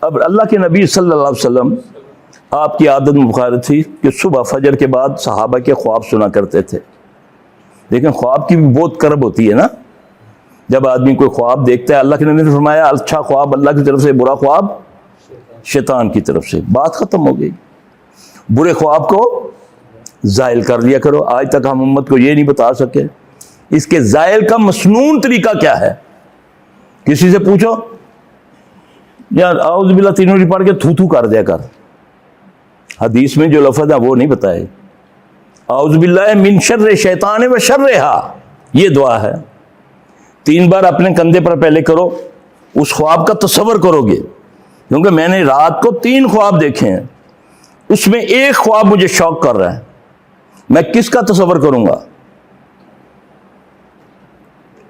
اب اللہ کے نبی صلی اللہ علیہ وسلم آپ کی عادت مبارک تھی کہ صبح فجر کے بعد صحابہ کے خواب سنا کرتے تھے. لیکن خواب کی بھی بہت کرب ہوتی ہے نا. جب آدمی کوئی خواب دیکھتا ہے, اللہ کے نبی نے فرمایا اچھا خواب اللہ کی طرف سے, برا خواب شیطان کی طرف سے. بات ختم ہو گئی. برے خواب کو زائل کر لیا کرو. آج تک ہم امت کو یہ نہیں بتا سکے اس کے زائل کا مسنون طریقہ کیا ہے. کسی سے پوچھو یار اعوذ باللہ تینوں ہی پڑھ کے تھو تھو کر دیا کر. حدیث میں جو لفظ ہے وہ نہیں بتائے. اعوذ باللہ من شر شیطان و شرہا, یہ دعا ہے. 3 بار اپنے کندھے پر پہلے کرو. اس خواب کا تصور کرو گے, کیونکہ میں نے رات کو 3 خواب دیکھے ہیں. اس میں ایک خواب مجھے شوق کر رہا ہے. میں کس کا تصور کروں گا؟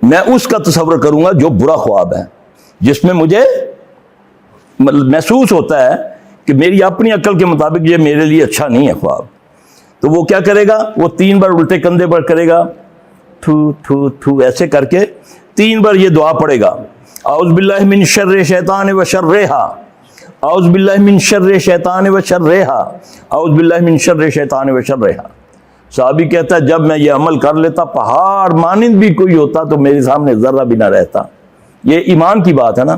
میں اس کا تصور کروں گا جو برا خواب ہے, جس میں مجھے محسوس ہوتا ہے کہ میری اپنی عقل کے مطابق یہ میرے لیے اچھا نہیں ہے خواب. تو وہ کیا کرے گا؟ وہ 3 بار الٹے کندھے پر کرے گا, تھو تھو تھو ایسے کر کے 3 بار یہ دعا پڑھے گا. اعوذ باللہ من شر شیطان و شرہا, اعوذ باللہ من شر شیطان و شرہا, اعوذ باللہ من شر شیطان و شرہا. صحابی کہتا ہے جب میں یہ عمل کر لیتا پہاڑ مانند بھی کوئی ہوتا تو میرے سامنے ذرہ بھی نہ رہتا. یہ ایمان کی بات ہے نا.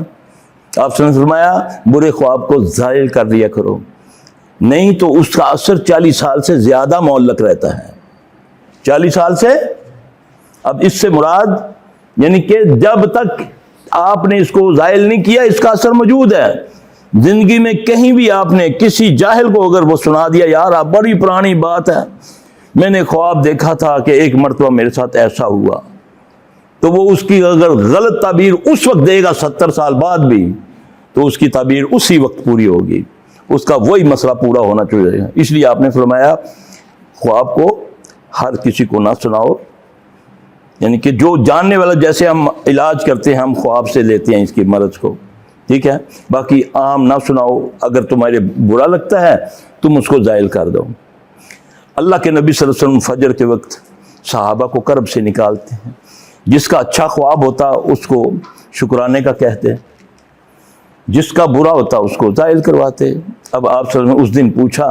آپ نے فرمایا برے خواب کو زائل کر دیا کرو, نہیں تو اس کا اثر 40 سال سے زیادہ معلق رہتا ہے. 40 سال سے. اب اس سے مراد یعنی کہ جب تک آپ نے اس کو زائل نہیں کیا اس کا اثر موجود ہے. زندگی میں کہیں بھی آپ نے کسی جاہل کو اگر وہ سنا دیا یار آپ بڑی پرانی بات ہے, میں نے خواب دیکھا تھا کہ ایک مرتبہ میرے ساتھ ایسا ہوا, تو وہ اس کی اگر غلط تعبیر اس وقت دے گا 70 سال بعد بھی, تو اس کی تعبیر اسی وقت پوری ہوگی. اس کا وہی مسئلہ پورا ہونا چاہیے. اس لیے آپ نے فرمایا خواب کو ہر کسی کو نہ سناؤ. یعنی کہ جو جاننے والا, جیسے ہم علاج کرتے ہیں ہم خواب سے لیتے ہیں اس کی مرض کو, ٹھیک ہے. باقی عام نہ سناؤ. اگر تمہارے برا لگتا ہے تم اس کو زائل کر دو. اللہ کے نبی صلی اللہ علیہ وسلم فجر کے وقت صحابہ کو کرب سے نکالتے ہیں. جس کا اچھا خواب ہوتا اس کو شکرانے کا کہتے, جس کا برا ہوتا اس کو زائل کرواتے. اب آپ صلی اللہ علیہ وسلم اس دن پوچھا,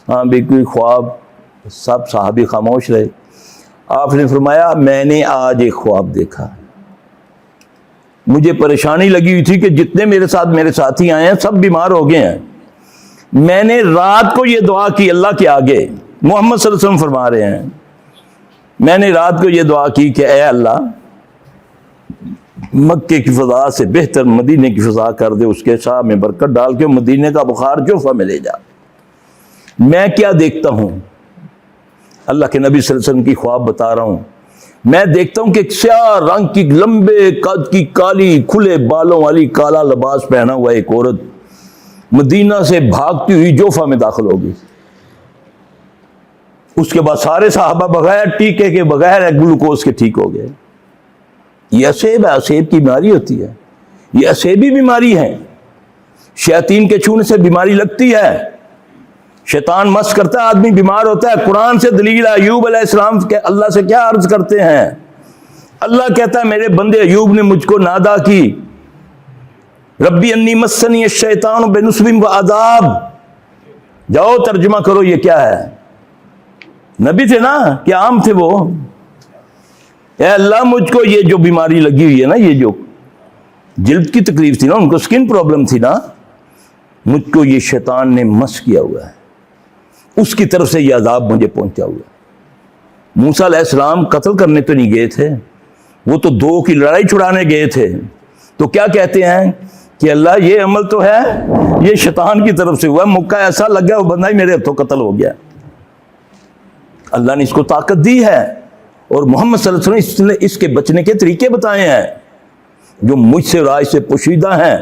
ہاں بھی کوئی خواب؟ سب صحابی خاموش رہے. آپ نے فرمایا میں نے آج ایک خواب دیکھا, مجھے پریشانی لگی ہوئی تھی کہ جتنے میرے ساتھی آئے ہیں سب بیمار ہو گئے ہیں. میں نے رات کو یہ دعا کی اللہ کے آگے, محمد صلی اللہ علیہ وسلم فرما رہے ہیں, میں نے رات کو یہ دعا کی کہ اے اللہ مکے کی فضا سے بہتر مدینے کی فضا کر دے, اس کے شاہ میں برکت ڈال کے مدینے کا بخار جوفہ میں لے جا. میں کیا دیکھتا ہوں؟ اللہ کے نبی صلی اللہ علیہ وسلم کی خواب بتا رہا ہوں. میں دیکھتا ہوں کہ ایک سیاہ رنگ کی لمبے قد کی کالی کھلے بالوں والی کالا لباس پہنا ہوا ایک عورت مدینہ سے بھاگتی ہوئی جوفہ میں داخل ہوگی. اس کے بعد سارے صحابہ بغیر ٹیکے کے بغیر گلوکوز کے ٹھیک ہو گئے. یہ اسیب ہے, اسیب کی بیماری ہوتی ہے, یہ اسیبی بیماری ہے. شیاطین کے چھونے سے بیماری لگتی ہے, شیطان مس کرتا ہے, آدمی بیمار ہوتا ہے. قرآن سے دلیل ہے. ایوب علیہ السلام کے اللہ سے کیا عرض کرتے ہیں؟ اللہ کہتا ہے میرے بندے ایوب نے مجھ کو نادا کی, ربی انی مسنی الشیطان بنصب و عذاب. جاؤ ترجمہ کرو یہ کیا ہے. نبی تھے نا, کیا عام تھے وہ. اے اللہ مجھ کو یہ جو بیماری لگی ہوئی ہے نا, یہ جو جلد کی تکلیف تھی نا, ان کو سکن پرابلم تھی نا, مجھ کو یہ شیطان نے مس کیا ہوا ہے, اس کی طرف سے یہ عذاب مجھے پہنچا ہوا ہے. موسیٰ علیہ السلام قتل کرنے تو نہیں گئے تھے, وہ تو 2 کی لڑائی چھڑانے گئے تھے. تو کیا کہتے ہیں کہ اللہ یہ عمل تو ہے یہ شیطان کی طرف سے ہوا, مکہ ایسا لگ گیا وہ بندہ ہی میرے ہاتھوں قتل ہو گیا. اللہ نے اس کو طاقت دی ہے, اور محمد صلی اللہ علیہ وسلم نے اس کے بچنے کے طریقے بتائے ہیں جو مجھ سے رائے سے پوشیدہ ہیں.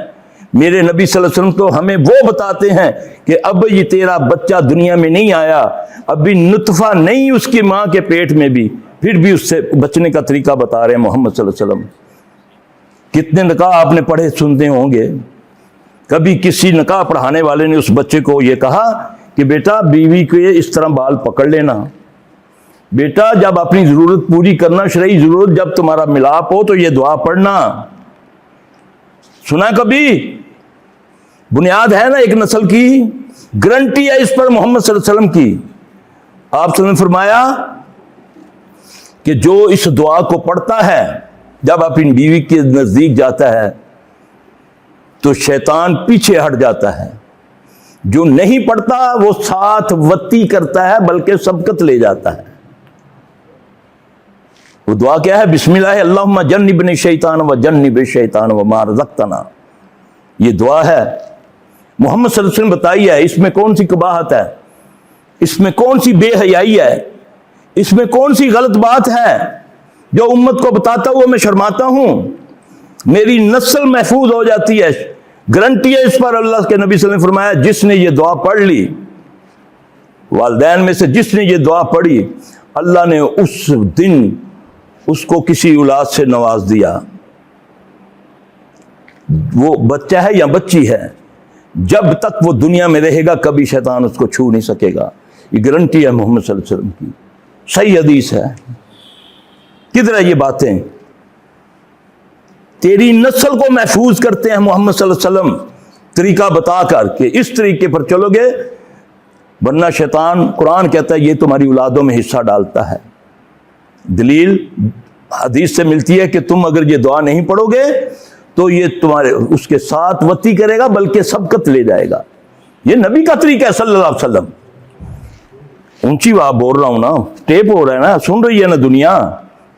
میرے نبی صلی اللہ علیہ وسلم تو ہمیں وہ بتاتے ہیں کہ اب یہ تیرا بچہ دنیا میں نہیں آیا, ابھی نطفہ نہیں اس کی ماں کے پیٹ میں بھی, پھر بھی اس سے بچنے کا طریقہ بتا رہے ہیں محمد صلی اللہ علیہ وسلم. کتنے نکاح آپ نے پڑھے سنتے ہوں گے, کبھی کسی نکاح پڑھانے والے نے اس بچے کو یہ کہا کہ بیٹا بیوی کے اس طرح بال پکڑ لینا, بیٹا جب اپنی ضرورت پوری کرنا, شرعی ضرورت جب تمہارا ملاپ ہو تو یہ دعا پڑھنا. سنا کبھی؟ بنیاد ہے نا ایک نسل کی، گارنٹی ہے اس پر محمد صلی اللہ علیہ وسلم کی. آپ صلی اللہ علیہ وسلم نے فرمایا کہ جو اس دعا کو پڑھتا ہے جب اپنی بیوی کے نزدیک جاتا ہے تو شیطان پیچھے ہٹ جاتا ہے، جو نہیں پڑھتا وہ ساتھ وتی کرتا ہے بلکہ سبقت لے جاتا ہے. وہ دعا کیا ہے؟ بسم اللہ اللہم جنبنی الشیطان و جنب الشیطان وما رزقتنا. یہ دعا ہے، محمد صلی اللہ علیہ وسلم بتائی ہے. اس میں کون سی قباحت ہے؟ اس میں کون سی بے حیائی ہے؟ اس میں کون سی غلط بات ہے جو امت کو بتاتا ہوا میں شرماتا ہوں؟ میری نسل محفوظ ہو جاتی ہے، گارنٹی ہے اس پر. اللہ کے نبی صلی اللہ علیہ وسلم نے فرمایا جس نے یہ دعا پڑھ لی، والدین میں سے جس نے یہ دعا پڑھی، اللہ نے اس دن اس کو کسی اولاد سے نواز دیا. وہ بچہ ہے یا بچی ہے، جب تک وہ دنیا میں رہے گا کبھی شیطان اس کو چھو نہیں سکے گا. یہ گارنٹی ہے محمد صلی اللہ علیہ وسلم کی، صحیح حدیث ہے. کدھر ہے یہ باتیں؟ تیری نسل کو محفوظ کرتے ہیں محمد صلی اللہ علیہ وسلم طریقہ بتا کر کہ اس طریقے پر چلو گے، ورنہ شیطان، قرآن کہتا ہے یہ تمہاری اولادوں میں حصہ ڈالتا ہے. دلیل حدیث سے ملتی ہے کہ تم اگر یہ دعا نہیں پڑھو گے تو یہ تمہارے اس کے ساتھ وتی کرے گا بلکہ سبقت لے جائے گا. یہ نبی کا طریقہ ہے صلی اللہ علیہ وسلم. اونچی بات بول رہا ہوں نا، ٹیپ ہو رہا ہے نا، سن رہی ہے نا دنیا.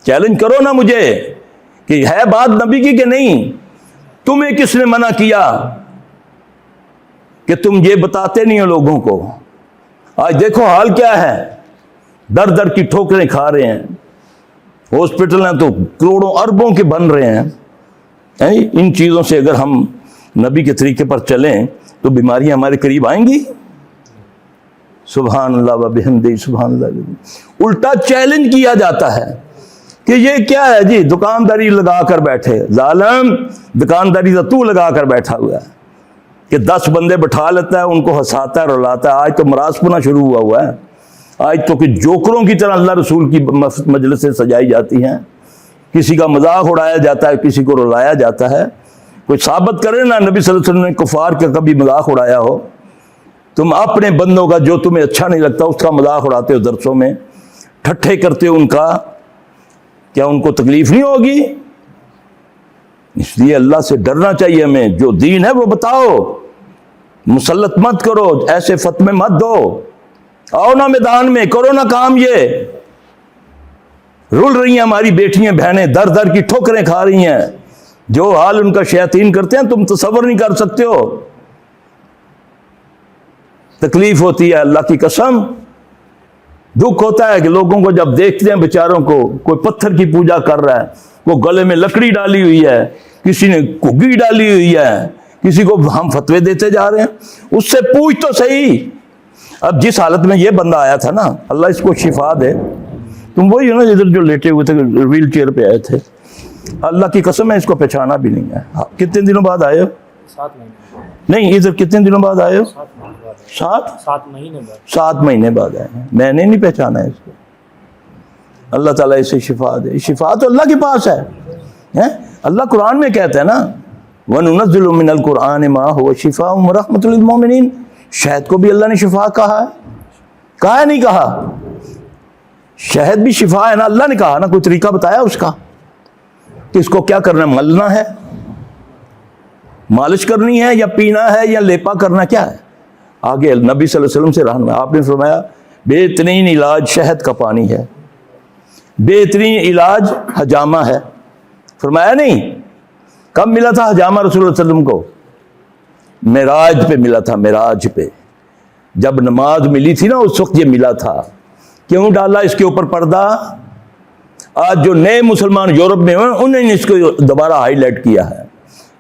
چیلنج کرو نا مجھے کہ ہے بات نبی کی کہ نہیں. تمہیں کس نے منع کیا کہ تم یہ بتاتے نہیں ہو لوگوں کو؟ آج دیکھو حال کیا ہے، در در کی ٹھوکریں کھا رہے ہیں. ہاسپٹل ہیں تو کروڑوں اربوں کے بن رہے ہیں. ان چیزوں سے اگر ہم نبی کے طریقے پر چلیں تو بیماریاں ہمارے قریب آئیں گی. سبحان اللہ و بحمدہ سبحان اللہ. الٹا چیلنج کیا جاتا ہے کہ یہ کیا ہے جی، دکانداری لگا کر بیٹھے. ظالم، دکانداری تو لگا کر بیٹھا ہوا ہے کہ 10 بندے بٹھا لیتا ہے، ان کو ہنساتا ہے، رلاتا ہے. آج تو مراز پنا شروع ہوا ہے. آج تو کہ جوکروں کی طرح اللہ رسول کی مجلسیں سجائی جاتی ہیں، کسی کا مذاق اڑایا جاتا ہے، کسی کو رلایا جاتا ہے. کوئی ثابت کرے نا نبی صلی اللہ علیہ وسلم نے کفار کا کبھی مذاق اڑایا ہو. تم اپنے بندوں کا جو تمہیں اچھا نہیں لگتا اس کا مذاق اڑاتے ہو درسوں میں، ٹھٹھے کرتے ہو ان کا. کیا ان کو تکلیف نہیں ہوگی؟ اس لیے اللہ سے ڈرنا چاہیے ہمیں. جو دین ہے وہ بتاؤ، مسلط مت کرو، ایسے فتوے مت دو. آؤ نا میدان میں، کرو نا کام. یہ رول رہی ہیں ہماری بیٹیاں بہنیں، در در کی ٹھوکریں کھا رہی ہیں. جو حال ان کا شیاطین کرتے ہیں تم تصور نہیں کر سکتے ہو. تکلیف ہوتی ہے اللہ کی قسم. دکھ ہوتا ہے کہ لوگوں کو جب دیکھتے ہیں بیچاروں کو، کوئی پتھر کی پوجا کر رہا ہے، کوئی گلے میں لکڑی ڈالی ہوئی ہے، کسی نے گگی ڈالی ہوئی ہے، کسی کو ہم فتوے دیتے جا رہے ہیں. اس سے پوچھ تو صحیح. اب جس حالت میں یہ بندہ آیا تھا نا، اللہ اس کو شفا دے. تم وہی ہو نا ادھر جو لیٹے ہوئے تھے، ویل چیئر پہ آئے تھے. اللہ کی قسم ہے اس کو پہچانا بھی نہیں ہے. کتنے دنوں بعد آئے ہو؟ 7 مہینے. نہیں، ادھر کتنے دنوں بعد آئے ہو؟ 7 مہینے بعد. 7 مہینے بعد آئے ہیں. میں نے نہیں پہچانا ہے اس کو. اللہ تعالیٰ اسے شفا دے. شفا تو اللہ کے پاس ہے. اللہ قرآن میں کہتا ہے نا، وَنُنَزِّلُ مِنَ الْقُرْآنِ مَا هُوَ شِفَاءٌ وَرَحْمَةٌ لِلْمُؤْمِنِينَ. شہد کو بھی اللہ نے شفا کہا ہے. کہا ہے نہیں کہا؟ شہد بھی شفا ہے نا. اللہ نے کہا نا، کوئی طریقہ بتایا اس کا کہ اس کو کیا کرنا ہے؟ ملنا ہے، مالش کرنی ہے، یا پینا ہے، یا لیپا کرنا، کیا ہے؟ آگے نبی صلی اللہ علیہ وسلم سے رہنما. آپ نے فرمایا بہترین علاج شہد کا پانی ہے، بہترین علاج حجامہ ہے. فرمایا نہیں؟ کب ملا تھا حجامہ رسول اللہ صلی اللہ علیہ وسلم کو؟ معراج پہ ملا تھا. معراج پہ جب نماز ملی تھی نا، اس وقت یہ ملا تھا. کیوں ڈالا اس کے اوپر پردہ؟ آج جو نئے مسلمان یورپ میں ہیں انہوں نے اس کو دوبارہ ہائی لائٹ کیا ہے.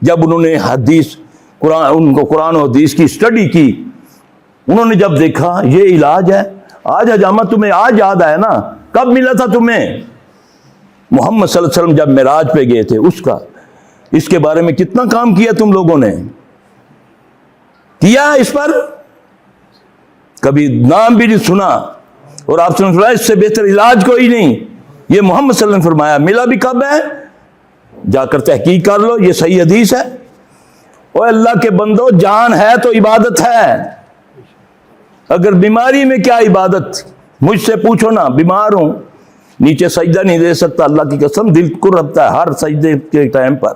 جب انہوں نے حدیث قرآن و حدیث کی اسٹڈی کی، انہوں نے جب دیکھا یہ علاج ہے. آج حجامہ تمہیں آج یاد آیا نا؟ کب ملا تھا تمہیں؟ محمد صلی اللہ علیہ وسلم جب معراج پہ گئے تھے، اس کے بارے میں کتنا کام کیا تم لوگوں نے؟ کیا اس پر کبھی نام بھی نہیں سنا. اور آپ سے فرمایا اس سے بہتر علاج کوئی نہیں. یہ محمد صلی اللہ علیہ وسلم نے فرمایا. ملا بھی کب ہے؟ جا کر تحقیق کر لو، یہ صحیح حدیث ہے. اور اللہ کے بندو جان ہے تو عبادت ہے. اگر بیماری میں کیا عبادت؟ مجھ سے پوچھو نا، بیمار ہوں، نیچے سجدہ نہیں دے سکتا، اللہ کی قسم دل کو ربتا ہے ہر سجدے کے ٹائم پر.